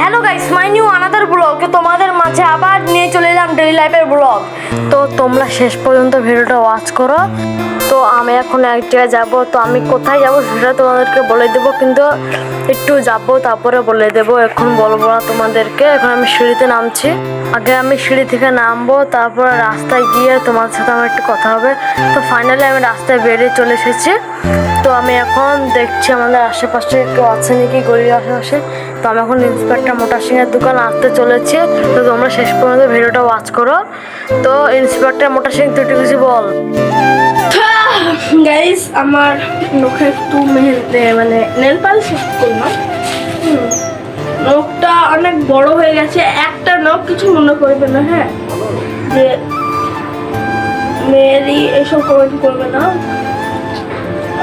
Hello guys, my new another blog. তো তোমাদের মাঝে আবার নিয়ে চলে এলাম ডেইলি লাইফের ব্লগ। তো তোমরা শেষ পর্যন্ত ভিডিওটা ওয়াচ করো। তো আমি এখন এক জায়গায় যাবো, তো আমি কোথায় যাবো সেটা তোমাদেরকে বলে দেবো, কিন্তু একটু যাবো তারপরে বলে দেবো, এখন বলবো না তোমাদেরকে। এখন আমি সিঁড়িতে নামছি, আগে আমি সিঁড়ি থেকে নামবো, তারপরে রাস্তায় গিয়ে তোমার সাথে আমার একটু কথা হবে। তো ফাইনালি আমি রাস্তায় বেরিয়ে চলে এসেছি। তো আমি এখন দেখছি আমাদের আশেপাশে কেউ আছে নাকি গলির আশেপাশে। তো আমি এখন ইন্সপেক্টর মোটর সিংয়ের দোকান আসতে চলেছি। তো তোমরা শেষ পর্যন্ত ভিডিওটা ওয়াচ করো। তো ইন্সপেক্টর মোটর সিং তুই কিছু বল। গাইস, আমার নখে একটু নেল পালিশ করলাম। নখটা অনেক বড় হয়ে গেছে, একটা নখ, কিছু মনে করবে না, হ্যাঁ, যে মেয়েরই এসব কমেন্ট করবে না।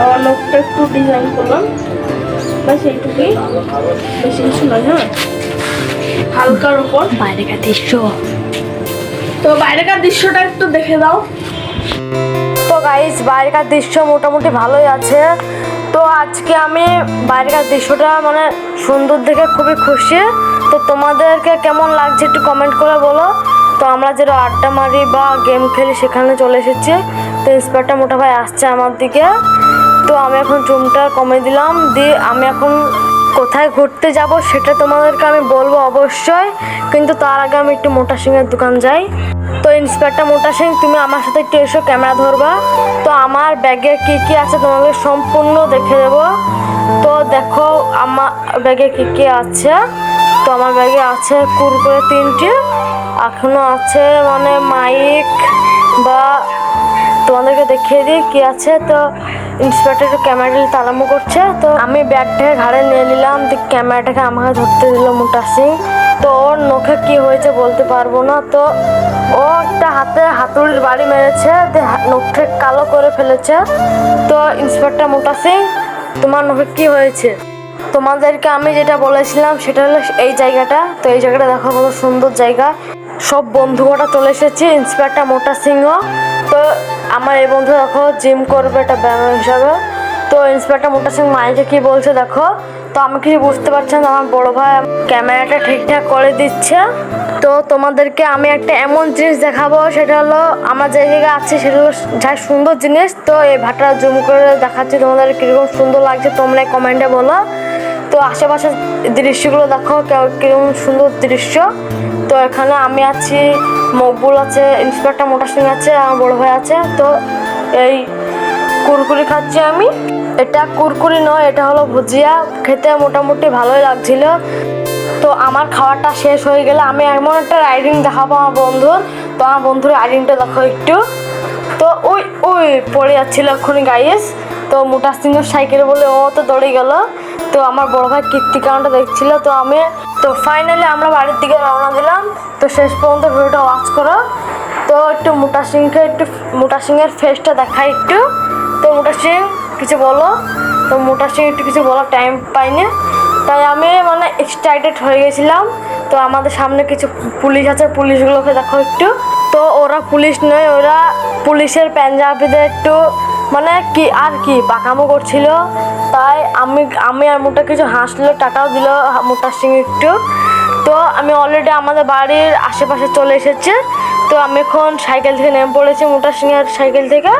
আমার নখটা একটু ডিজাইন করলাম, বাস এইটুকুই, বেশি কিছু নয়। হ্যাঁ, হালকার উপর বাইরেকার দৃশ্য। তো বাইরেকার দৃশ্যটা একটু দেখে দাও। তো গাইস, বাইরেকার দৃশ্য মোটামুটি ভালোই আছে। তো আজকে আমি বাইরেকার দৃশ্যটা সুন্দর দেখে খুবই খুশি। তো তোমাদেরকে কেমন লাগছে একটু কমেন্ট করে বলো। তো আমরা যেটা আড্ডা মারি বা গেম খেলি সেখানে চলে এসেছি। তো ইন্সপেক্টর মোটা ভাই আসছে আমার দিকে। তো আমি এখন জুমটা কমে দিলাম, দিয়ে আমি এখন কোথায় ঘুরতে যাব সেটা তোমাদেরকে আমি বলবো অবশ্যই, কিন্তু তার আগে আমি একটু মোটা সিংয়ের দোকান যাই। তো ইন্সপেক্টর মোটা সিং, তুমি আমার সাথে একটু এসো, ক্যামেরা ধরবা। তো আমার ব্যাগে কি কি আছে তোমাদের সম্পূর্ণ দেখে দেবো। তো দেখো আমার ব্যাগে কি কি আছে। তো আমার ব্যাগে আছে কুরকুরে 3টি, এখনো আছে মাইক, বা তোমাদেরকে দেখিয়ে দিই কি আছে। তো ইন্সপেক্টর একটু ক্যামেরাটা তাড়ামো করছে। তো আমি ব্যাগটাকে ঘাড়ে নিয়ে নিলাম, তো ক্যামেরাটাকে আমাকে ধরতে দিল মোটা সিং। তো ওর নখে কি হয়েছে বলতে পারবো না। তো ও একটা হাতে হাতুড়ির বাড়ি মেরেছে, নখে কালো করে ফেলেছে। তো ইন্সপেক্টর মোটা সিং, তোমার নখে কি হয়েছে? তোমাদেরকে আমি যেটা বলেছিলাম সেটা হলো এই জায়গাটা। তো এই জায়গাটা দেখো কত সুন্দর জায়গা। সব বন্ধুরা চলে এসেছে, ইন্সপেক্টর মোটা সিংও। তো আমার এই বন্ধু দেখো জিম করবে একটা ব্যায়াম হিসাবে। তো ইন্সপেক্টর মোটা সিং মাইকে কি বলছে দেখো। তো আমি কিছু বুঝতে পারছি না, আমার বড় ভাই ক্যামেরাটা ঠিকঠাক করে দিচ্ছে। তো তোমাদেরকে আমি একটা এমন জিনিস দেখাবো, সেটা হলো আমার যে জায়গায় আছে সেটা হলো যা সুন্দর জিনিস। তো এই ভাটা জুম করে দেখাচ্ছি তোমাদের কীরকম সুন্দর লাগছে, তোমরা কমেন্টে বলো। তো আশেপাশের দৃশ্যগুলো দেখো কিরকম সুন্দর দৃশ্য। তো এখানে আমি আছি, মকবুল আছে, ইন্সপেক্টর মোটা সিং আছে, আমার বড় ভাই আছে। তো এই কুরকুরি খাচ্ছি আমি। এটা কুরকুরি নয়, এটা হলো ভুজিয়া। খেতে মোটামুটি ভালোই লাগছিল। তো আমার খাওয়াটা শেষ হয়ে গেলে আমি এমন একটা রাইডিং দেখাবো আমার বন্ধুর। তো আমার বন্ধুর রাইডিংটা দেখো একটু। তো ওই ওই পড়ে যাচ্ছিল এক্ষুনি গাইস। তো মোটা সিংয়ের সাইকেল বলে ও তো দৌড়ে গেল। তো আমার বড় ভাই কীর্তিকাণ্ডটা দেখছিল। তো ফাইনালি আমরা বাড়ির দিকে রওনা দিলাম। তো শেষ পর্যন্ত ভিডিওটা ওয়াচ করো। তো একটু মোটা সিংয়ের ফেসটা দেখাই একটু। তো মোটা সিং কিছু বলো। তো মোটা সিং একটু কিছু বলার টাইম পাইনি, তাই আমি এক্সাইটেড হয়ে গেছিলাম। তো আমাদের সামনে কিছু পুলিশ আছে, পুলিশগুলোকে দেখো একটু। তো ওরা পুলিশ নয়, ওরা পুলিশের পাঞ্জাবিদের একটু কি বাঁকামো করছিল। তাই আমি আর মোটা কিছু হাসলো, টাকাও দিল মোটা সিং একটু। তো আমি অলরেডি আমাদের বাড়ির আশেপাশে চলে এসেছি। তো আমি এখন সাইকেল থেকে নেমে পড়েছি, মোটা সিংয়ের সাইকেল থেকে।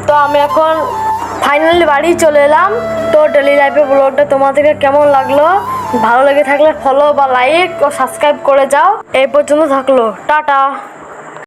তো আমি এখন ফাইনালি বাড়ি চলে এলাম। তো ডেইলি লাইফের ব্লগটা তোমাদেরকে কেমন লাগলো? ভালো লেগে থাকলে ফলো বা লাইক ও সাবস্ক্রাইব করে যাও। এই পর্যন্ত থাকলো, টাটা।